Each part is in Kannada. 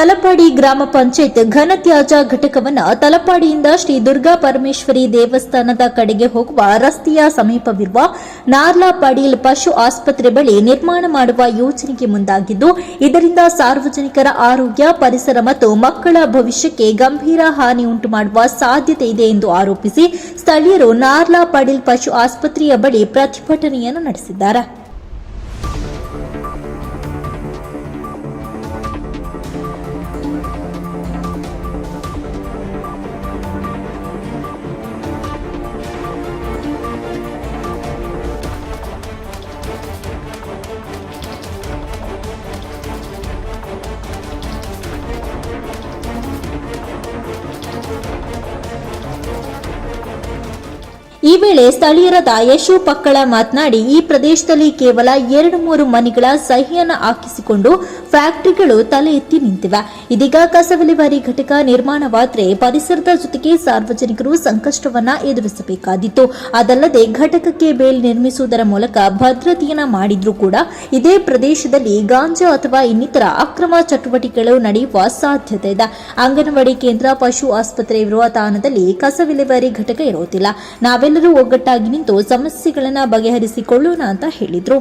ತಲಪಾಡಿ ಗ್ರಾಮ ಪಂಚಾಯತ್ ಘನತ್ಯಾಜ್ಯ ಘಟಕವನ್ನು ತಲಪಾಡಿಯಿಂದ ಶ್ರೀ ದುರ್ಗಾ ಪರಮೇಶ್ವರಿ ದೇವಸ್ಥಾನದ ಕಡೆಗೆ ಹೋಗುವ ರಸ್ತೆಯ ಸಮೀಪವಿರುವ ನಾರ್ಲಾ ಪಡೀಲ್ ಪಶು ಆಸ್ಪತ್ರೆ ಬಳಿ ನಿರ್ಮಾಣ ಮಾಡುವ ಯೋಜನೆಗೆ ಮುಂದಾಗಿದ್ದು, ಇದರಿಂದ ಸಾರ್ವಜನಿಕರ ಆರೋಗ್ಯ, ಪರಿಸರ ಮತ್ತು ಮಕ್ಕಳ ಭವಿಷ್ಯಕ್ಕೆ ಗಂಭೀರ ಹಾನಿ ಉಂಟು ಮಾಡುವ ಸಾಧ್ಯತೆ ಇದೆ ಎಂದು ಆರೋಪಿಸಿ ಸ್ಥಳೀಯರು ನಾರ್ಲಾ ಪಡೀಲ್ ಪಶು ಆಸ್ಪತ್ರೆಯ ಬಳಿ ಪ್ರತಿಭಟನೆಯನ್ನು ನಡೆಸಿದ್ದಾರೆ. ಈ ವೇಳೆ ಸ್ಥಳೀಯರಾದ ಯಶು ಪಕ್ಕಳ ಮಾತನಾಡಿ, ಈ ಪ್ರದೇಶದಲ್ಲಿ ಕೇವಲ 2-3 ಮನೆಗಳ ಸಹಿಯನ್ನು ಹಾಕಿಸಿಕೊಂಡು ಫ್ಯಾಕ್ಟರಿಗಳು ತಲೆ ಎತ್ತಿ ನಿಂತಿವೆ. ಇದೀಗ ಕಸ ವಿಲೇವಾರಿ ಘಟಕ ನಿರ್ಮಾಣವಾದರೆ ಪರಿಸರದ ಜೊತೆಗೆ ಸಾರ್ವಜನಿಕರು ಸಂಕಷ್ಟವನ್ನ ಎದುರಿಸಬೇಕಾದಿತ್ತು. ಅದಲ್ಲದೆ ಘಟಕಕ್ಕೆ ಬೇಲ್ ನಿರ್ಮಿಸುವುದರ ಮೂಲಕ ಭದ್ರತೆಯನ್ನ ಮಾಡಿದ್ರೂ ಕೂಡ ಇದೇ ಪ್ರದೇಶದಲ್ಲಿ ಗಾಂಜಾ ಅಥವಾ ಇನ್ನಿತರ ಅಕ್ರಮ ಚಟುವಟಿಕೆಗಳು ನಡೆಯುವ ಸಾಧ್ಯತೆ ಇದೆ. ಅಂಗನವಾಡಿ ಕೇಂದ್ರ, ಪಶು ಆಸ್ಪತ್ರೆ ಇರುವ ತಾಣದಲ್ಲಿ ಕಸ ವಿಲೇವಾರಿ ಘಟಕ ಇರುವುದಿಲ್ಲ. ನಾವೆಲ್ಲರೂ ಒಗ್ಗಟ್ಟಾಗಿ ನಿಂತು ಸಮಸ್ಯೆಗಳನ್ನು ಬಗೆಹರಿಸಿಕೊಳ್ಳೋಣ ಅಂತ ಹೇಳಿದ್ರು.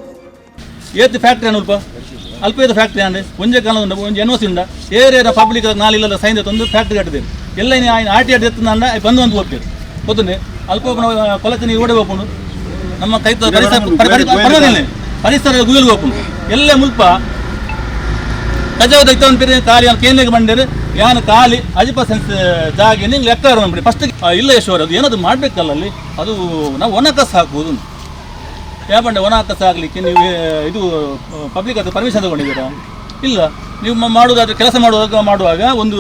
ಅಲ್ಪ ಫ್ಯಾಕ್ಟ್ರಿ ಅಂದ್ರೆ ಒಂದೇ ಕಾಲ ಒಂದು ಎನ್ಒಸಿ ಉಂಡ ಏರಿಯಾ ಪಬ್ಲಿಕ್ ನಾಲಿಲ್ಲ ಸೈನ್ ಒಂದು ಫ್ಯಾಕ್ಟ್ರಿ ಕಟ್ಟಿದೆ ಎಲ್ಲ ಆಟಿ ಆಟಿ ಎತ್ತಂದ ಬಂದು ಒಂದು ಹೋಗ್ತೇವೆ ಗೊತ್ತಂದ್ರೆ ಅಲ್ಪ ಕೊಲಚನಿ ಓಡಿ ಹೋಗ್ಕೊಂಡು ನಮ್ಮ ಕೈ ಪರಿಸರ ಗುಯಲ್ ಹೋಗ್ಕೊಂಡು ಎಲ್ಲ ಮುಲ್ಪ ಕಜಾವದ ಒಂದು ಬೇರೆ ಖಾಲಿ ಕೇಂದ್ರಕ್ಕೆ ಬಂದಿರು ಯಾನು ಖಾಲಿ 10% ಜಾಗ ನಿಂಗೆ ಲೆಕ್ಕ ಮಾಡ್ಬಿಡಿ ಫಸ್ಟ್ ಇಲ್ಲ ಯಶೋರ್ ಅದು ಏನಾದ್ರು ಮಾಡಬೇಕಲ್ಲ ಅಲ್ಲಿ ಅದು ನಾವು ಒಣಕಸ ಹಾಕ್ಬೋದು ಯಾಕಂದ್ರೆ ಒಣಕಸ ಆಗಲಿಕ್ಕೆ ನೀವು ಇದು ಪಬ್ಲಿಕ್ ಅದು ಪರ್ಮಿಷನ್ ತಗೊಂಡಿದ್ದೀರಾ ಇಲ್ಲ ನೀವು ಮಾಡುವುದಾದ್ರೆ ಕೆಲಸ ಮಾಡುವಾಗ ಒಂದು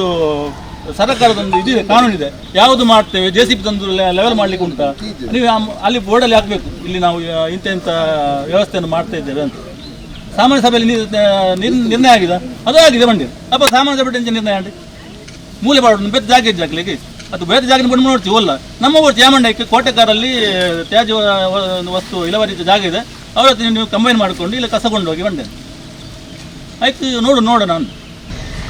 ಸರ್ಕಾರದೊಂದು ಇದಿದೆ ಕಾನೂನಿದೆ ಯಾವುದು ಮಾಡ್ತೇವೆ JCB ತಂದು ಲೆವೆಲ್ ಮಾಡಲಿಕ್ಕೆ ಉಂಟಾ ನೀವು ಅಲ್ಲಿ ಬೋರ್ಡಲ್ಲಿ ಹಾಕಬೇಕು ಇಲ್ಲಿ ನಾವು ಇಂಥ ವ್ಯವಸ್ಥೆಯನ್ನು ಮಾಡ್ತಾ ಇದ್ದೇವೆ ಅಂತ ಸಾಮಾನ್ಯ ಸಭೆಯಲ್ಲಿ ನಿರ್ಣಯ ಆಗಿದೆ ಅದು ಆಗಿದೆ ಬಂಡಿ ಅಪ್ಪ ಸಾಮಾನ್ಯ ಸಭೆ ನಿರ್ಣಯ ಆಗಿ ಮೂಲೆ ಮಾಡೋದು ಬೇರೆ ಜಾಗ ಜಾಗಲಿಕ್ಕೆ ಅದು ಬೇರೆ ಜಾಗ ಬಂದು ನೋಡ್ತೀವಿ ಅಲ್ಲ ನಮ್ಮ ಊರು ಯಾಮಂಡಕ್ಕೆ ಕೋಟೆಕಾರಲ್ಲಿ ತ್ಯಾಜ್ಯ ವಸ್ತು ಇಳುವರಿ ಜಾಗ ಇದೆ ಅವ್ರ ಹತ್ರ ನೀವು ಕಂಬೈನ್ ಮಾಡಿಕೊಂಡು ಇಲ್ಲಿ ಕಸಕೊಂಡು ಹೋಗಿ ಬಂದೆ ಆಯ್ತು ನೋಡೋಣ ನಾನು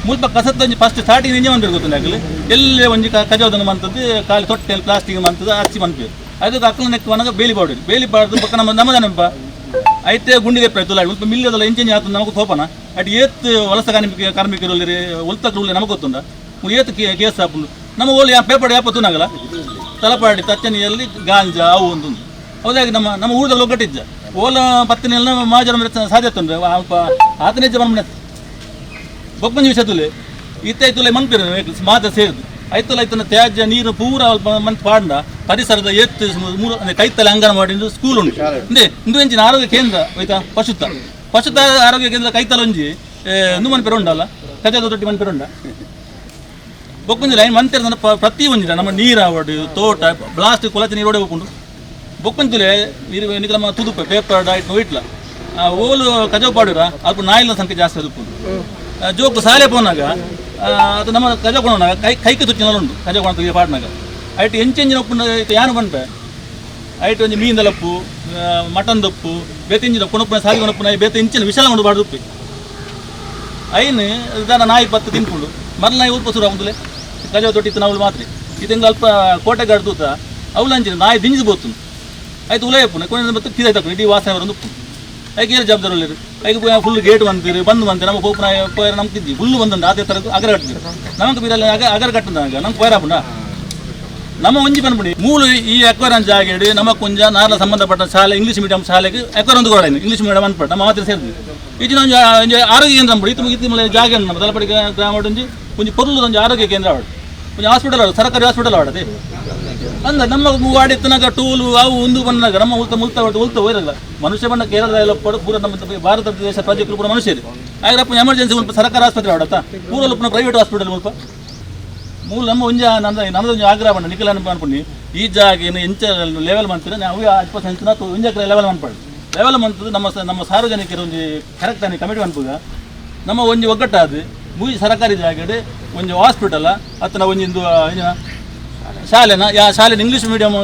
ಮುಲ್ಪ ಕಸದ ಫಸ್ಟ್ ಸ್ಟಾರ್ಟಿಂಗ್ ಇಂಜೆ ಬಂದಿರು ಗೊತ್ತಿಲ್ಲ ಆಗಲಿ ಎಲ್ಲೇ ಒಂಜಿ ಕಜೋದನ್ನು ಬಂತದ್ದು ಖಾಲಿ ತೊಟ್ಟೆಲ್ಲಿ ಪ್ಲಾಸ್ಟಿಕ್ ಬಂತದ್ದು ಹಚ್ಚಿ ಬಂತೀವಿ ಅದಕ್ಕೆ ಅಕ್ಕಲ ನೆಕ್ಕವನಾಗ ಬೇಲಿ ಬಾರ್ದು ಪಕ್ಕ ನಮ್ಮ ನೆನಪ ಐತೆ ಗುಂಡಿಗೆ ಪ್ರಯತ್ನ ಉಲ್ಪ ಮಿಲ್ಲದಲ್ಲ ಇಂಜಿನ್ ಆಯ್ತು ನಮಗೆ ಕೋಪನ ಅಟ್ ಏತ್ ವಲಸ ಕಾರ್ಮಿಕರು ಉಲ್ತಕ್ಕೆ ನಮಗೆ ಗೊತ್ತುಂಡ ಏತ್ ಕೇಸ್ ಹಾಕೊಂಡು ನಮ್ಮ ಓಲಿ ಪೇಪರ್ ಯಾಪತ್ತುನಾಗಲ್ಲ ತಲಪಾಡಿ ತಚ್ಚನಿಯಲ್ಲಿ ಗಾಂಜಾ ಅವು ಒಂದು ಹೌದಾಗಿ ನಮ್ಮ ಊರದಲ್ಲಿ ಒಗ್ಗಟ್ಟಿದ್ದ ಓಲ ಪತ್ತಿನೆಲ್ಲ ಮಾಜರ ಸಾಧ್ಯತೆ ಉಂಟು ಆತನೇಜ ಬಂದ ಬೊಬ್ಬಂಜಿ ವಿಷಯದಲ್ಲಿ ಇತ್ತಾಯ್ತುಲೆ ಮನ್ಪಿರ ಮಾತ್ರ ಸೇರಿದು ಆಯ್ತಲ್ಲ ಆಯ್ತನ ತ್ಯಾಜ್ಯ ನೀರು ಪೂರ ಮಂತ್ ಪಾಂಡ ಪರಿಸರದ ಎತ್ತು ಮೂರು ಕೈತಲೆ ಅಂಗನವಾಡಿ ಸ್ಕೂಲ್ ಉಂಟು ಇಂದೇ ಇಂದು ಎಂಚಿನ ಆರೋಗ್ಯ ಕೇಂದ್ರ ಆಯ್ತಾ ಪಶುತ ಆರೋಗ್ಯ ಕೇಂದ್ರ ಕೈತಲ ಒಂಜಿ ಇಂದು ಮನ್ಪೇರು ಉಂಡಲ್ಲ ಕಜದ ತೊಟ್ಟಿ ಮನ್ಪೇರು ಉಂಡ ಬೊಕ್ಕಂಜಿಲ್ಲ ಏನು ಮಂತಿರ ಪ್ರತಿ ಒಂದಿಲ್ಲ ನಮ್ಮ ನೀರಾವಡಿ ತೋಟ ಪ್ಲಾಸ್ಟಿಕ್ ಕೊಲಚೆ ನೀರು ಹೊಡೆ ಹೋಗ್ಕೊಂಡು ಬೊಕ್ಕಂಜಿಲೆ ನೀರು ನಮ್ಮ ತುದುಪ ಪೇಪರ್ ಡೈಟ್ ನೋಯ್ಟ್ಲ ಓಲು ಕಜಾವ್ ಪಾಡಿರ ಅಲ್ಪ ನಾಯಿನ ಸಂಖ್ಯೆ ಜಾಸ್ತಿ ಅದುಕೊಂಡು ಜೋಕು ಸಾಲೆ ಪೋನಾಗ ಅದು ನಮ್ಮ ಕಜಾಕೊಣನಾಗ ಕೈಗೆ ತುಚ್ಚಿನಲ್ಲಿ ಉಂಟು ಕಜಾಕೊಣ ಪಾಡ್ನಾಗ ಐಟು ಎಂಚಿನ ಉಪ್ಪು ಯಾನು ಬಂಟೆ ಐಟು ಒಂಜಿ ಮೀನ್ದಲಪ್ಪು ಮಟನ್ ದಪ್ಪು ಬೇತಿಂಜಿನ ಕೊಣಪ್ಪನ ಸಾಲಿ ಕೊಣಪ್ಪನ ಬೇತ ಇಂಚಿನ ವಿಶಾಲ ಉಂಟು ಬಾಡ್ದು ಉಪ್ಪಿ ಐನು ದನ ನಾಯಿ ಪತ್ತು ತಿನ್ಕೊಂಡು ಮರಳ ನಾಯಿ ಉಲ್ಪ ಸುರ ಮುಂದಲೆ ಕಜಾವ ತೊಟ್ಟಿತ್ತು ನಾವು ಮಾತ್ರ ಇದು ಅಲ್ಪ ಕೋಟೆಗಾಡು ತೂತ ಅವಲಂಚಿನ ನಾಯಿ ದಿಂಜಿದು ಬೋತು ಆಯ್ತು ಉಲಯಪ್ಪನ ಕೊನೆ ಬತ್ತು ಕಿದಾಯ್ ತಪ್ಪು ಇಡೀ ವಾಸನೆ ಬರೋದು ಉಪ್ಪು ಐಕೆ ಏನು ಜವಾಬ್ದಾರಿ ಒಳ್ಳೆಯರು ಐಕೆ ಫುಲ್ ಗೇಟ್ ಬಂತೀರಿ ಬಂದು ನಮ್ಮ ಕೋಪನ ನಮ್ಗೆ ತಿದ್ದಿ ಫುಲ್ಲು ಬಂದಂಡು ಅದೇ ಥರ ಅಗರ ಕಟ್ತೀವಿ ನಮಗೆ ಬೀರಲ್ಲಿ ಅಗರ ಕಟ್ಟಂದಾಗ ನಮ್ಗೆ ಪೈರಾಪುಂಡ ನಮ್ಮ ಒಂಜಿ ಬಂದ್ಬಿಡಿ ಮೂಲು ಈ ಎಕ್ವರನ್ ಜಾಗೇಡಿ ನಮ್ಮ ಕುಂಜ ನಾರ್ಲ ಸಂಬಂಧಪಟ್ಟ ಶಾಲೆ ಇಂಗ್ಲೀಷ್ ಮೀಡಿಯಂ ಶಾಲೆಗೆ ಎಕ್ವರೊಂದು ಕೂಡ ಇಂಗ್ಲೀಷ್ ಮೀಡಿಯಂ ಅನ್ಪಟ್ಟು ನಮ್ಮ ಮಾತ್ರ ಸೇರಿದ್ವಿ ಈಚಿನ ಒಂದು ಆರೋಗ್ಯ ಕೇಂದ್ರ ಅಂದ್ಬಿಡಿ ಇತ್ತು ಜಾಗ ನಮ್ಮ ತಲಪಾಡಿ ಗ್ರಾಮ ಒಂಜಿ ಒಂಜಿ ಪೊರ್ಲು ಒಂದು ಆರೋಗ್ಯ ಕೇಂದ್ರ ಆಡು ಒಂದು ಹಾಸ್ಪಿಟಲ್ ಆಡು ಸರ್ಕಾರಿ ಹಾಸ್ಪಿಟಲ್ ಆಡದೆ ಅಂದ ನಮ್ಮ ವಾಡಿತ್ತನಾಗ ಟೂಲು ಅವು ಒಂದು ಬಂದಾಗ ನಮ್ಮ ಉಲ್ತ ಹೋಯ್ರಲ್ಲ ಮನುಷ್ಯ ಬಣ್ಣ ಕೇರಳ ಎಲ್ಲ ಪೂರ ನಮ್ಮ ಭಾರತ ದೇಶ ಪ್ರಜೆಗಳು ಕೂಡ ಮನುಷ್ಯರು ಆಗಿರಪ್ಪ ಎಮರ್ಜೆನ್ಸಿ ಮುಲ್ಪ ಸರ್ಕಾರಿ ಆಸ್ಪತ್ರೆ ಆಡತ್ತಾ ಪೂರಲ್ಲಿ ಪ್ರೈವೇಟ್ ಹಾಸ್ಪಿಟಲ್ ಮುಲ್ಪ ಮೂಲ ನಮ್ಮ ಒಂಜ ನನ್ನದು ಒಂಜಿ ಆಗ್ರಹ ಬಂಡ ನಿಖಿಲ ಅನ್ಕೊಂಡು ಈ ಜಾಗ ಎಂಚ ಲೆವೆಲ್ ಮಾಡ್ತೀರ ನಾವು 10% ಒಂಜ ಲೆವೆಲ್ ಮಾಡ್ಪಾಡು ಲೆವೆಲ್ ಮಾಡ್ತದೆ ನಮ್ಮ ಸಾರ್ವಜನಿಕರು ಒಂಜಿ ಕರೆಕ್ಟ್ ಆಗಿ ಕಮಿಟಿ ಅನ್ಪುಗ ನಮ್ಮ ಒಂಜಿ ಒಗ್ಗಟ್ಟಾದ ಮೂಜಿ ಸರ್ಕಾರಿ ಜಾಗಡೆ ಒಂಜಿ ಹಾಸ್ಪಿಟಲ್ ಅತ್ತನ ಒಂಜಿಂದು ಶಾಲೆನ ಶಾಲೆ ಇಂಗ್ಲೀಷ್ ಮೀಡಿಯಂ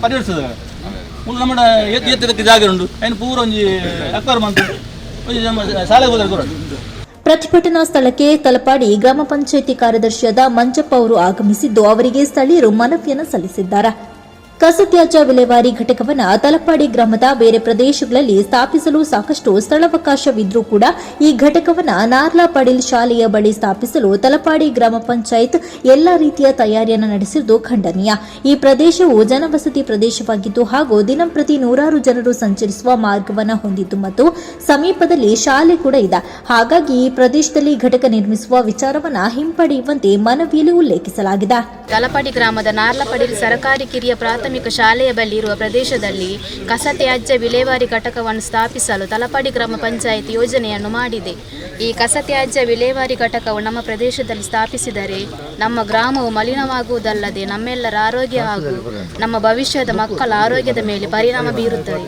ಪರಿಹರಿಸಿದ ನಮ್ಮ ಎತ್ತಿದಕ್ಕೆ ಜಾಗ ಉಂಟು ಏನು ಪೂರ ಒಂಜಿ ಅಕ್ವರ್ ಮಂತ್ ಶಾಲೆಗೆ ಹೋದ್ರೆ ಪ್ರತಿಭಟನಾ ಸ್ಥಳಕ್ಕೆ ತಲಪಾಡಿ ಗ್ರಾಮ ಪಂಚಾಯಿತಿ ಕಾರ್ಯದರ್ಶಿಯಾದ ಮಂಜಪ್ಪ ಅವರು ಆಗಮಿಸಿದ್ದು ಅವರಿಗೆ ಸ್ಥಳೀಯರು ಮನವಿಯನ್ನು ಸಲ್ಲಿಸಿದ್ದಾರೆ. ಕಸ ತ್ಯಾಜ್ಯ ವಿಲೇವಾರಿ ಘಟಕವನ್ನು ತಲಪಾಡಿ ಗ್ರಾಮದ ಬೇರೆ ಪ್ರದೇಶಗಳಲ್ಲಿ ಸ್ಥಾಪಿಸಲು ಸಾಕಷ್ಟು ಸ್ಥಳಾವಕಾಶವಿದ್ರೂ ಕೂಡ ಈ ಘಟಕವನ್ನು ನಾರ್ಲಾ ಪಡೀಲ್ ಶಾಲೆಯ ಬಳಿ ಸ್ಥಾಪಿಸಲು ತಲಪಾಡಿ ಗ್ರಾಮ ಪಂಚಾಯತ್ ಎಲ್ಲಾ ರೀತಿಯ ತಯಾರಿಯನ್ನು ನಡೆಸಿರುವುದು ಖಂಡನೀಯ. ಈ ಪ್ರದೇಶವು ಜನವಸತಿ ಪ್ರದೇಶವಾಗಿದ್ದು ಹಾಗೂ ದಿನಂಪ್ರತಿ ನೂರಾರು ಜನರು ಸಂಚರಿಸುವ ಮಾರ್ಗವನ್ನು ಹೊಂದಿದ್ದು ಮತ್ತು ಸಮೀಪದಲ್ಲಿ ಶಾಲೆ ಕೂಡ ಇದೆ. ಹಾಗಾಗಿ ಈ ಪ್ರದೇಶದಲ್ಲಿ ಘಟಕ ನಿರ್ಮಿಸುವ ವಿಚಾರವನ್ನು ಹಿಂಪಡೆಯುವಂತೆ ಮನವಿಯಲ್ಲಿ ಉಲ್ಲೇಖಿಸಲಾಗಿದೆ. ತಲಪಾಡಿ ಗ್ರಾಮದ ನಾರ್ಲಾ ಪಡೀಲ್ ಸರ್ಕಾರಿ ಕಿರಿಯ ಪ್ರಾಥಮಿಕ ಶಾಲೆಯ ಬಳಿ ಇರುವ ಪ್ರದೇಶದಲ್ಲಿ ಕಸ ತ್ಯಾಜ್ಯ ವಿಲೇವಾರಿ ಘಟಕವನ್ನು ಸ್ಥಾಪಿಸಲು ತಲಪಾಡಿ ಗ್ರಾಮ ಪಂಚಾಯಿತಿ ಯೋಜನೆಯನ್ನು ಮಾಡಿದೆ. ಈ ಕಸ ತ್ಯಾಜ್ಯ ವಿಲೇವಾರಿ ಘಟಕವು ನಮ್ಮ ಪ್ರದೇಶದಲ್ಲಿ ಸ್ಥಾಪಿಸಿದರೆ ನಮ್ಮ ಗ್ರಾಮವು ಮಲಿನವಾಗುವುದಲ್ಲದೆ ನಮ್ಮೆಲ್ಲರ ಆರೋಗ್ಯ ಹಾಗೂ ನಮ್ಮ ಭವಿಷ್ಯದ ಮಕ್ಕಳ ಆರೋಗ್ಯದ ಮೇಲೆ ಪರಿಣಾಮ ಬೀರುತ್ತದೆ.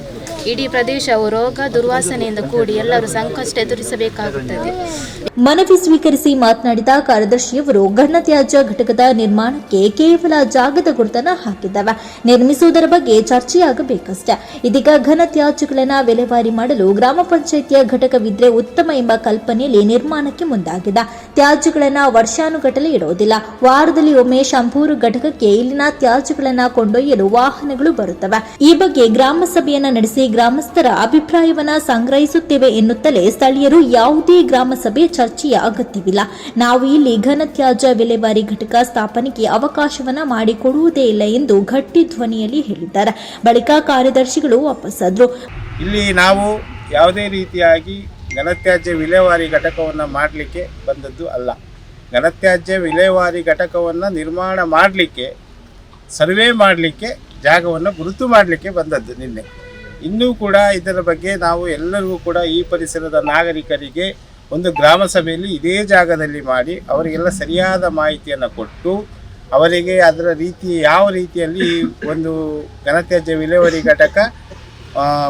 ಇಡೀ ಪ್ರದೇಶವು ರೋಗ ದುರ್ವಾಸನೆಯಿಂದ ಕೂಡಿ ಎಲ್ಲರೂ ಸಂಕಷ್ಟ ಎದುರಿಸಬೇಕಾಗುತ್ತದೆ. ಮನವಿ ಸ್ವೀಕರಿಸಿ ಮಾತನಾಡಿದ ಕಾರ್ಯದರ್ಶಿಯವರು ಘನ ತ್ಯಾಜ್ಯ ಘಟಕದ ನಿರ್ಮಾಣಕ್ಕೆ ಕೇವಲ ಜಾಗದ ಗುರುತನ್ನು ಹಾಕಿದ್ದಾವೆ. ನಿರ್ಮಿಸುವುದರ ಬಗ್ಗೆ ಚರ್ಚೆಯಾಗಬೇಕಷ್ಟೇ. ಇದೀಗ ಘನ ತ್ಯಾಜ್ಯಗಳನ್ನು ವಿಲೇವಾರಿ ಮಾಡಲು ಗ್ರಾಮ ಪಂಚಾಯಿತಿಯ ಘಟಕವಿದ್ರೆ ಉತ್ತಮ ಎಂಬ ಕಲ್ಪನೆಯಲ್ಲಿ ನಿರ್ಮಾಣಕ್ಕೆ ಮುಂದಾಗಿದೆ. ತ್ಯಾಜ್ಯಗಳನ್ನು ವರ್ಷಾನುಗಟ್ಟಲೆ ಇಡುವುದಿಲ್ಲ. ವಾರದಲ್ಲಿ ಒಮ್ಮೆ ಶಂಭೂರು ಘಟಕಕ್ಕೆ ಇಲ್ಲಿನ ತ್ಯಾಜ್ಯಗಳನ್ನು ಕೊಂಡೊಯ್ಯಲು ವಾಹನಗಳು ಬರುತ್ತವೆ. ಈ ಬಗ್ಗೆ ಗ್ರಾಮ ಸಭೆಯನ್ನು ನಡೆಸಿ ಗ್ರಾಮಸ್ಥರ ಅಭಿಪ್ರಾಯವನ್ನ ಸಂಗ್ರಹಿಸುತ್ತೇವೆ ಎನ್ನುತ್ತಲೇ ಸ್ಥಳೀಯರು ಯಾವುದೇ ಗ್ರಾಮ ಸಭೆ ಚರ್ಚೆಯ ಅಗತ್ಯವಿಲ್ಲ. ನಾವು ಇಲ್ಲಿ ಘನ ತ್ಯಾಜ್ಯ ವಿಲೇವಾರಿ ಘಟಕ ಸ್ಥಾಪನೆಗೆ ಅವಕಾಶವನ್ನ ಮಾಡಿಕೊಡುವುದೇ ಇಲ್ಲ ಎಂದು ಗಟ್ಟಿ ಧ್ವನಿಯಲ್ಲಿ ಹೇಳಿದ್ದಾರೆ. ಬಳಿಕ ಕಾರ್ಯದರ್ಶಿಗಳು ವಾಪಸ್ಸಾದ್ರು. ಇಲ್ಲಿ ನಾವು ಯಾವುದೇ ರೀತಿಯಾಗಿ ಘನತ್ಯಾಜ್ಯ ವಿಲೇವಾರಿ ಘಟಕವನ್ನು ಮಾಡಲಿಕ್ಕೆ ಬಂದದ್ದು ಅಲ್ಲ. ಘನತ್ಯಾಜ್ಯ ವಿಲೇವಾರಿ ಘಟಕವನ್ನು ನಿರ್ಮಾಣ ಮಾಡಲಿಕ್ಕೆ, ಸರ್ವೆ ಮಾಡಲಿಕ್ಕೆ, ಜಾಗವನ್ನು ಗುರುತು ಮಾಡಲಿಕ್ಕೆ ಬಂದದ್ದು ನಿನ್ನೆ. ಇನ್ನೂ ಕೂಡ ಇದರ ಬಗ್ಗೆ ನಾವು ಎಲ್ಲರಿಗೂ ಕೂಡ ಈ ಪರಿಸರದ ನಾಗರಿಕರಿಗೆ ಒಂದು ಗ್ರಾಮ ಸಭೆಯಲ್ಲಿ ಇದೇ ಜಾಗದಲ್ಲಿ ಮಾಡಿ ಅವರಿಗೆಲ್ಲ ಸರಿಯಾದ ಮಾಹಿತಿಯನ್ನು ಕೊಟ್ಟು ಅವರಿಗೆ ಅದರ ರೀತಿ ಯಾವ ರೀತಿಯಲ್ಲಿ ಒಂದು ಘನತ್ಯಾಜ್ಯ ವಿಲೇವಾರಿ ಘಟಕ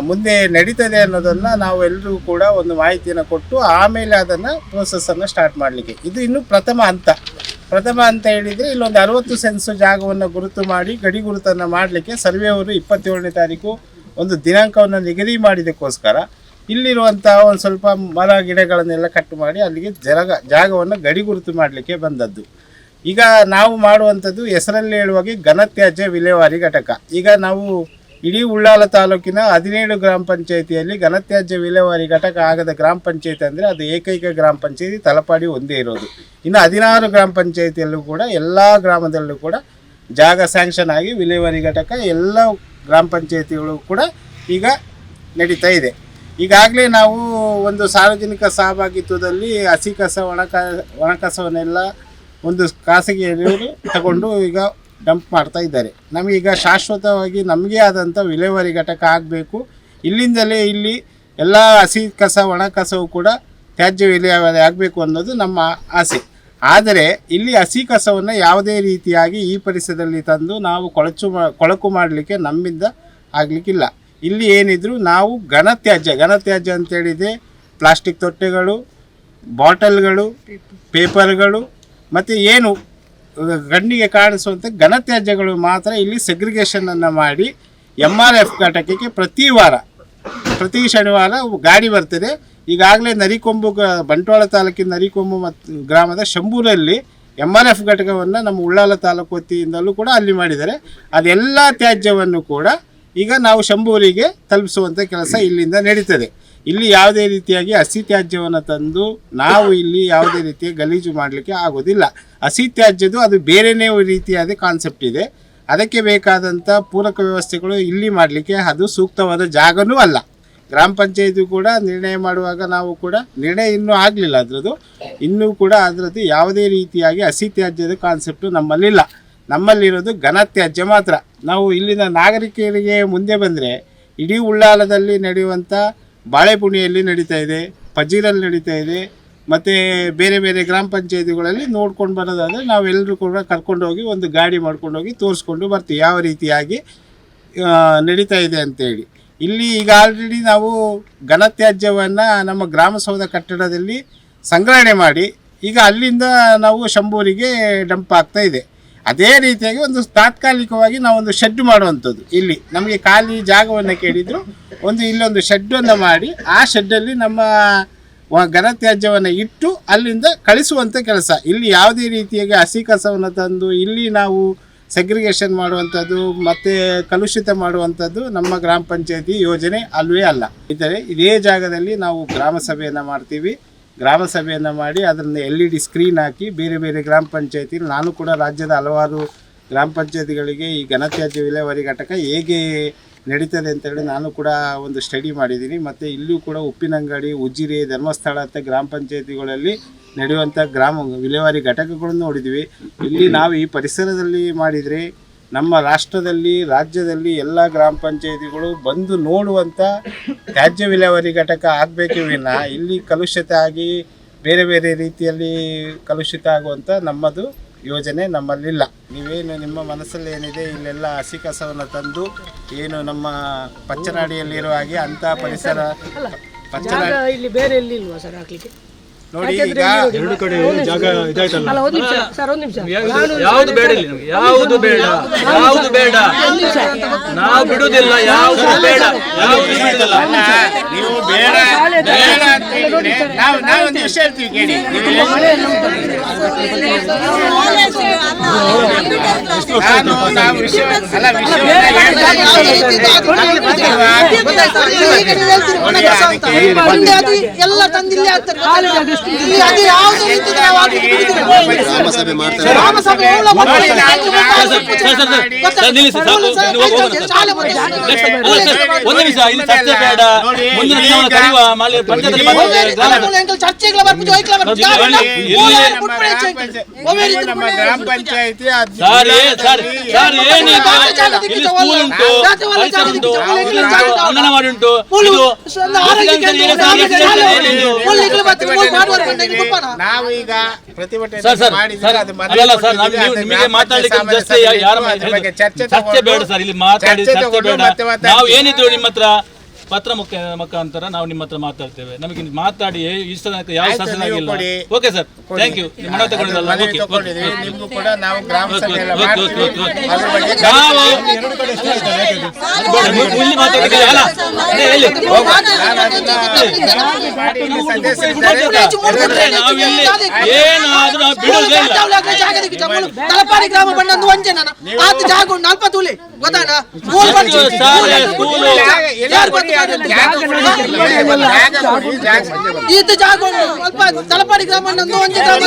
ಮುಂದೆ ನಡೀತದೆ ಅನ್ನೋದನ್ನು ನಾವು ಎಲ್ಲರೂ ಕೂಡ ಒಂದು ಮಾಹಿತಿಯನ್ನು ಕೊಟ್ಟು ಆಮೇಲೆ ಅದನ್ನು ಪ್ರೋಸೆಸ್ಸನ್ನು ಸ್ಟಾರ್ಟ್ ಮಾಡಲಿಕ್ಕೆ ಇದು ಇನ್ನೂ ಪ್ರಥಮ ಹಂತ ಹೇಳಿದರೆ ಇಲ್ಲೊಂದು 60 ಸೆನ್ಸು ಜಾಗವನ್ನು ಗುರುತು ಮಾಡಿ ಗಡಿ ಗುರುತನ್ನು ಮಾಡಲಿಕ್ಕೆ ಸರ್ವೆಯವರು 27ನೇ ತಾರೀಕು ಒಂದು ದಿನಾಂಕವನ್ನು ನಿಗದಿ ಮಾಡಿದ್ದಕ್ಕೋಸ್ಕರ ಇಲ್ಲಿರುವಂಥ ಒಂದು ಸ್ವಲ್ಪ ಮರ ಗಿಡಗಳನ್ನೆಲ್ಲ ಕಟ್ ಮಾಡಿ ಅಲ್ಲಿಗೆ ಜಾಗವನ್ನು ಗಡಿ ಗುರುತು ಮಾಡಲಿಕ್ಕೆ ಬಂದದ್ದು. ಈಗ ನಾವು ಮಾಡುವಂಥದ್ದು ಹೆಸರಲ್ಲಿ ಹೇಳುವಾಗೆ ಘನತ್ಯಾಜ್ಯ ವಿಲೇವಾರಿ ಘಟಕ. ಈಗ ನಾವು ಇಡೀ ಉಳ್ಳಾಲ ತಾಲೂಕಿನ 17 ಗ್ರಾಮ ಪಂಚಾಯಿತಿಯಲ್ಲಿ ಘನತ್ಯಾಜ್ಯ ವಿಲೇವಾರಿ ಘಟಕ ಆಗದ ಗ್ರಾಮ ಪಂಚಾಯಿತಿ ಅಂದರೆ ಅದು ಏಕೈಕ ಗ್ರಾಮ ಪಂಚಾಯಿತಿ ತಲಪಾಡಿ ಒಂದೇ ಇರೋದು. ಇನ್ನು 16 ಗ್ರಾಮ ಪಂಚಾಯಿತಿಯಲ್ಲೂ ಕೂಡ ಎಲ್ಲ ಗ್ರಾಮದಲ್ಲೂ ಕೂಡ ಜಾಗ ಸ್ಯಾಂಕ್ಷನ್ ಆಗಿ ವಿಲೇವಾರಿ ಘಟಕ ಎಲ್ಲ ಗ್ರಾಮ ಪಂಚಾಯಿತಿಗಳು ಕೂಡ ಈಗ ನಡೀತಾ ಇದೆ. ಈಗಾಗಲೇ ನಾವು ಒಂದು ಸಾರ್ವಜನಿಕ ಸಹಭಾಗಿತ್ವದಲ್ಲಿ ಹಸಿ ಕಸ ಒಣಕಸವನ್ನೆಲ್ಲ ಒಂದು ಖಾಸಗಿಯವರು ತಗೊಂಡು ಈಗ ಡಂಪ್ ಮಾಡ್ತಾ ಇದ್ದಾರೆ. ನಮಗೀಗ ಶಾಶ್ವತವಾಗಿ ನಮಗೆ ಆದಂಥ ವಿಲೇವಾರಿ ಘಟಕ ಆಗಬೇಕು. ಇಲ್ಲಿಂದಲೇ ಇಲ್ಲಿ ಎಲ್ಲ ಹಸಿ ಕಸ ಒಣ ಕಸವು ಕೂಡ ತ್ಯಾಜ್ಯ ವಿಲೇವಾರಿ ಆಗಬೇಕು ಅನ್ನೋದು ನಮ್ಮ ಆಸೆ. ಆದರೆ ಇಲ್ಲಿ ಹಸಿ ಕಸವನ್ನು ಯಾವುದೇ ರೀತಿಯಾಗಿ ಈ ಪರಿಸರದಲ್ಲಿ ತಂದು ನಾವು ಕೊಳಕು ಮಾಡಲಿಕ್ಕೆ ನಮ್ಮಿಂದ ಆಗಲಿಕ್ಕಿಲ್ಲ. ಇಲ್ಲಿ ಏನಿದ್ರು ನಾವು ಘನತ್ಯಾಜ್ಯ ಅಂತೇಳಿದೆ ಪ್ಲಾಸ್ಟಿಕ್ ತೊಟ್ಟೆಗಳು, ಬಾಟಲ್ಗಳು, ಪೇಪರ್ಗಳು ಮತ್ತು ಏನು ಗಣ್ಣಿಗೆ ಕಾಣಿಸುವಂಥ ಘನತ್ಯಾಜ್ಯಗಳು ಮಾತ್ರ ಇಲ್ಲಿ ಸೆಗ್ರಿಗೇಷನನ್ನು ಮಾಡಿ MRF ಘಟಕಕ್ಕೆ ಪ್ರತಿ ಶನಿವಾರ ಗಾಡಿ ಬರ್ತದೆ. ಈಗಾಗಲೇ ನರಿಕೊಂಬು ಬಂಟ್ವಾಳ ತಾಲೂಕಿನ ನರಿಕೊಂಬು ಮತ್ತು ಗ್ರಾಮದ ಶಂಭೂರಲ್ಲಿ MRF ಘಟಕವನ್ನು ನಮ್ಮ ಉಳ್ಳಾಲ ತಾಲೂಕು ವತಿಯಿಂದಲೂ ಕೂಡ ಅಲ್ಲಿ ಮಾಡಿದ್ದಾರೆ. ಅದೆಲ್ಲ ತ್ಯಾಜ್ಯವನ್ನು ಕೂಡ ಈಗ ನಾವು ಶಂಭೂರಿಗೆ ತಲುಪಿಸುವಂಥ ಕೆಲಸ ಇಲ್ಲಿಂದ ನಡೀತದೆ. ಇಲ್ಲಿ ಯಾವುದೇ ರೀತಿಯಾಗಿ ಹಸಿ ತ್ಯಾಜ್ಯವನ್ನು ತಂದು ನಾವು ಇಲ್ಲಿ ಯಾವುದೇ ರೀತಿಯ ಗಲೀಜು ಮಾಡಲಿಕ್ಕೆ ಆಗೋದಿಲ್ಲ. ಹಸಿ ತ್ಯಾಜ್ಯದು ಅದು ಬೇರೆಯೇ ರೀತಿಯಾದ ಕಾನ್ಸೆಪ್ಟ್ ಇದೆ. ಅದಕ್ಕೆ ಬೇಕಾದಂಥ ಪೂರಕ ವ್ಯವಸ್ಥೆಗಳು ಇಲ್ಲಿ ಮಾಡಲಿಕ್ಕೆ ಅದು ಸೂಕ್ತವಾದ ಜಾಗನೂ ಅಲ್ಲ. ಗ್ರಾಮ ಪಂಚಾಯಿತಿ ಕೂಡ ನಿರ್ಣಯ ಮಾಡುವಾಗ ನಾವು ಕೂಡ ನಿರ್ಣಯ ಇನ್ನೂ ಆಗಲಿಲ್ಲ ಅದರದ್ದು. ಇನ್ನೂ ಕೂಡ ಅದರದ್ದು ಯಾವುದೇ ರೀತಿಯಾಗಿ ಹಸಿ ತ್ಯಾಜ್ಯದ ಕಾನ್ಸೆಪ್ಟು ನಮ್ಮಲ್ಲಿಲ್ಲ. ನಮ್ಮಲ್ಲಿರೋದು ಘನತ್ಯಾಜ್ಯ ಮಾತ್ರ. ನಾವು ಇಲ್ಲಿನ ನಾಗರಿಕರಿಗೆ ಮುಂದೆ ಬಂದರೆ ಇಡೀ ಉಳ್ಳಾಲದಲ್ಲಿ ನಡೆಯುವಂಥ ಬಾಳೆಪುಣಿಯಲ್ಲಿ ನಡೀತಾ ಇದೆ, ಪಜೀರಲ್ಲಿ ನಡೀತಾ ಇದೆ, ಮತ್ತು ಬೇರೆ ಬೇರೆ ಗ್ರಾಮ ಪಂಚಾಯಿತಿಗಳಲ್ಲಿ ನೋಡ್ಕೊಂಡು ಬರೋದಾದರೆ ನಾವೆಲ್ಲರೂ ಕೂಡ ಕರ್ಕೊಂಡೋಗಿ ಒಂದು ಗಾಡಿ ಮಾಡ್ಕೊಂಡೋಗಿ ತೋರಿಸ್ಕೊಂಡು ಬರ್ತೀವಿ ಯಾವ ರೀತಿಯಾಗಿ ನಡೀತಾ ಇದೆ ಅಂತೇಳಿ. ಇಲ್ಲಿ ಈಗ ಆಲ್ರೆಡಿ ನಾವು ಘನತ್ಯಾಜ್ಯವನ್ನು ನಮ್ಮ ಗ್ರಾಮಸೌಧ ಕಟ್ಟಡದಲ್ಲಿ ಸಂಗ್ರಹಣೆ ಮಾಡಿ ಈಗ ಅಲ್ಲಿಂದ ನಾವು ಶಂಭೂರಿಗೆ ಡಂಪ್ ಆಗ್ತಾ ಇದೆ. ಅದೇ ರೀತಿಯಾಗಿ ಒಂದು ತಾತ್ಕಾಲಿಕವಾಗಿ ನಾವೊಂದು ಶೆಡ್ ಮಾಡುವಂಥದ್ದು. ಇಲ್ಲಿ ನಮಗೆ ಖಾಲಿ ಜಾಗವನ್ನು ಕೇಳಿದ್ರು ಇಲ್ಲೊಂದು ಶೆಡ್ಡನ್ನು ಮಾಡಿ ಆ ಶೆಡ್ಡಲ್ಲಿ ನಮ್ಮ ಘನತ್ಯಾಜ್ಯವನ್ನು ಇಟ್ಟು ಅಲ್ಲಿಂದ ಕಳಿಸುವಂಥ ಕೆಲಸ. ಇಲ್ಲಿ ಯಾವುದೇ ರೀತಿಯಾಗಿ ಹಸಿ ಕಸವನ್ನು ತಂದು ಇಲ್ಲಿ ನಾವು ಸೆಗ್ರಿಗೇಷನ್ ಮಾಡುವಂಥದ್ದು ಮತ್ತು ಕಲುಷಿತ ಮಾಡುವಂಥದ್ದು ನಮ್ಮ ಗ್ರಾಮ ಪಂಚಾಯತಿ ಯೋಜನೆ ಅಲ್ವೇ ಅಲ್ಲ. ಇದೇ ಜಾಗದಲ್ಲಿ ನಾವು ಗ್ರಾಮ ಸಭೆಯನ್ನು ಮಾಡ್ತೀವಿ. ಗ್ರಾಮ ಸಭೆಯನ್ನು ಮಾಡಿ ಅದನ್ನು LED ಸ್ಕ್ರೀನ್ ಹಾಕಿ ಬೇರೆ ಬೇರೆ ಗ್ರಾಮ ಪಂಚಾಯತಿ, ನಾನು ಕೂಡ ರಾಜ್ಯದ ಹಲವಾರು ಗ್ರಾಮ ಪಂಚಾಯತಿಗಳಿಗೆ ಈ ಘನತ್ಯಾಜ್ಯ ವಿಲೇವಾರಿ ಘಟಕ ಹೇಗೆ ನಡೀತದೆ ಅಂತೇಳಿ ನಾನು ಕೂಡ ಒಂದು ಸ್ಟಡಿ ಮಾಡಿದ್ದೀನಿ. ಮತ್ತು ಇಲ್ಲೂ ಕೂಡ ಉಪ್ಪಿನಂಗಡಿ, ಉಜಿರೆ, ಧರ್ಮಸ್ಥಳ ಅಂತ ಗ್ರಾಮ ಪಂಚಾಯತಿಗಳಲ್ಲಿ ನಡೆಯುವಂಥ ಗ್ರಾಮ ವಿಲೇವಾರಿ ಘಟಕಗಳನ್ನು ನೋಡಿದ್ವಿ. ಇಲ್ಲಿ ನಾವು ಈ ಪರಿಸರದಲ್ಲಿ ಮಾಡಿದರೆ ನಮ್ಮ ರಾಜ್ಯದಲ್ಲಿ ಎಲ್ಲ ಗ್ರಾಮ ಪಂಚಾಯತಿಗಳು ಬಂದು ನೋಡುವಂಥ ತ್ಯಾಜ್ಯ ವಿಲೇವಾರಿ ಘಟಕ ಆಗಬೇಕೇ ವಿನ ಇಲ್ಲಿ ಕಲುಷಿತ ಆಗಿ ಬೇರೆ ಬೇರೆ ರೀತಿಯಲ್ಲಿ ಕಲುಷಿತ ಆಗುವಂಥ ನಮ್ಮದು ಯೋಜನೆ ನಮ್ಮಲ್ಲಿಲ್ಲ. ನೀವೇನು ನಿಮ್ಮ ಮನಸ್ಸಲ್ಲಿ ಏನಿದೆ ಇಲ್ಲೆಲ್ಲ ಹಸಿ ಕಸವನ್ನು ತಂದು ಏನು ನಮ್ಮ ಪಚ್ಚನಾಡಿಯಲ್ಲಿರೋ ಹಾಗೆ ಅಂಥ ಪರಿಸರ ಪಚ್ಚನಾಡಿ ಇಲ್ಲಿ ಬೇರೆ ಎಲ್ಲಿ ಇಲ್ವಾ ಸರ್ ಹಾಕ್ಲಿಕ್ಕೆ? ನೋಡಿ, ಈಗ ಎರಡು ಕಡೆ ಜಾಗ ಇದಾಯ್ತಲ್ಲ. ಅಲ್ಲ, ಒಂದು ನಿಮಿಷ ಸರ್, ಒಂದು ನಿಮಿಷ. ಯಾವುದು ಬೇಡ ಇಲ್ಲಿ ನಮ್ಗೆ, ಯಾವುದು ಬೇಡ, ಯಾವುದು ಬೇಡ, ನಾವು ಬಿಡುದಿಲ್ಲ, ಯಾವುದು ಬೇಡ, ಯಾವುದು ಬಿಡುದಿಲ್ಲ. ನೀವು ಬೇಡ ಬೇಡ ಅಂತ ಹೇಳಿದ್ರೆ ನಾವೊಂದು ವಿಷಯ ಹೇಳ್ತೀವಿ ಕೇಳಿ. ನಾವು ವಿಷಯ ಅಲ್ಲ, ಎಲ್ಲ ತಂದಿಲ್ಲಿ ಆಗ್ತಾರೆ. ಅದು ಯಾವುದೇ ರೀತಿ ನಾವು ಆಗ್ಲಿಕ್ಕೆ ಬಿಡುದಿಲ್ಲ. ಗ್ರಾಮ ಸಭೆ ಚರ್ಚೆಗಳ ನಮ್ಮ ಗ್ರಾಮ ಪಂಚಾಯತಿ ಅಂಗನವಾಡಿ ಉಂಟು, ನಾವು ಈಗ ಪ್ರತಿಭಟನೆ ನಿಮಗೆ ಮಾತಾಡ್ಲಿಕ್ಕೆ ಚರ್ಚೆ ಬೇಡ ಸರ್, ಇಲ್ಲಿ ಮಾತಾಡಿ ಚರ್ಚೆ ಬೇಡ. ನಾವು ಏನಿದ್ರು ನಿಮ್ಮ ಹತ್ರ ಪತ್ರ ಮುಖಾಂತರ ನಾವು ನಿಮ್ಮ ಹತ್ರ ಮಾತಾಡ್ತೇವೆ. ನಮಗೆ ಮಾತಾಡಿ ಇಷ್ಟ ಯಾವ ಶಾಸನ ಆಗಿಲ್ಲ. Okay sir, thank you. ಮನವಿ ತಗೊಂಡಿದ್ದಲ್ಲ, ನಿಮಗೂ ಕೂಡ ನಾವು ಗ್ರಾಮ ಸಭೆಯಲ್ಲಿ ಇಲ್ಲಿ ಮಾತಾಡಿದ್ದೀವಿ ಅಲ್ಲ, ನಾವಿಲ್ಲಿ ಏನಾದ್ರೂ ಬಿಡುವುದೇ ಇಲ್ಲ. ತಲಪಾಡಿ ಗ್ರಾಮ ಬಂದು ಒಂಜೆ ನಾನು ಆತ ಜಾಗ 40 ತುಲೆ ಗೊತ್ತಾನ ಇದು ಜಾಗ ಸ್ವಲ್ಪ ತಲಪಾಡಿ ಗ್ರಾಮ ಬಂದು ಒಂಜೆ ಗ್ರಾಮ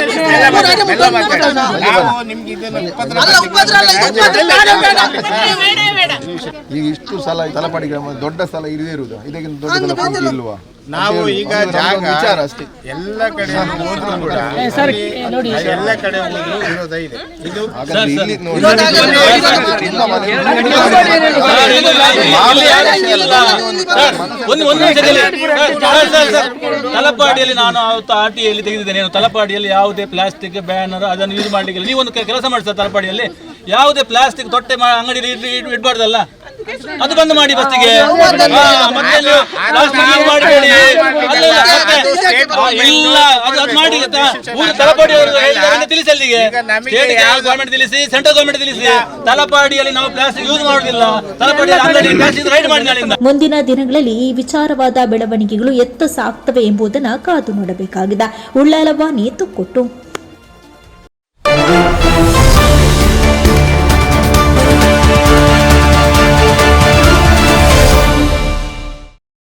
ಈಗ ಇಷ್ಟು ಸಲ ತಲಪಾಡಿ ಗ್ರಾಮ ದೊಡ್ಡ ಸ್ಥಳ ಇರದೇ ಇರುವುದು, ಇದಕ್ಕಿಂತ ದೊಡ್ಡ ತಲಪಾಡಿ ಇಲ್ವಾ? ನಾವು ಈಗ ಜಾಗ ವಿಚಾರ ಅಷ್ಟೇ. ಎಲ್ಲ ಕಡೆ ಹೋದ್ರು ಕೂಡ ಎಲ್ಲ ಕಡೆ ಹೋದ್ರು ವಿರೋಧ ಇದೆ. ಇದು ಇಲ್ಲಿ ನೋಡಿ ತಲಪಾಡಿಯಲ್ಲಿ ನಾನು ಆಟಿಯಲ್ಲಿ ತೆಗೆದಿದ್ದೇನೆ. ತಲಪಾಡಿಯಲ್ಲಿ ಯಾವುದೇ ಪ್ಲಾಸ್ಟಿಕ್ ಬ್ಯಾನರ್ ಅದನ್ನು ಯೂಸ್ ಮಾಡ್ಲಿಕ್ಕೆ, ನೀವು ಒಂದು ಕೆಲಸ ಮಾಡಿ ಸರ್, ತಲಪಾಡಿಯಲ್ಲಿ ಯಾವುದೇ ಪ್ಲಾಸ್ಟಿಕ್ ತೊಟ್ಟೆ ಅಂಗಡಿ ಇಡ್ಬಾರ್ದಲ್ಲ, ಅದು ಬಂದ್ ಮಾಡಿ ಫಸ್ಟಿಗೆ. ಇಲ್ಲ ಅದು ಮಾಡಿ ತಲಪಾಡಿಯವರು ತಿಳಿಸಿ, ಅಲ್ಲಿಗೆ ಗೌರ್ಮೆಂಟ್ ತಿಳಿಸಿ, ಸೆಂಟ್ರಲ್ ಗೌರ್ಮೆಂಟ್ ತಿಳಿಸಿ, ತಲಪಾಡಿಯಲ್ಲಿ ನಾವು ಪ್ಲಾಸ್ಟಿಕ್ ಯೂಸ್ ಮಾಡುದಿಲ್ಲ, ತಲಪಾಡಿಯಲ್ಲಿ ಅಂಗಡಿ ಪ್ಲಾಸ್ಟಿಕ್ ರೈಡ್ ಮಾಡಿ ನಾಳಿಂದ. ಮುಂದಿನ ದಿನಗಳಲ್ಲಿ ಈ ವಿಚಾರವಾದ ಬೆಳವಣಿಗೆಗಳು ಎತ್ತ ಸಾಗ್ತವೆ ಎಂಬುದನ್ನು ಕಾದು ನೋಡಬೇಕಾಗಿದೆ. ಉಳ್ಳಾಲವಾಣಿ ತುಕ್ಕೊಟ್ಟು.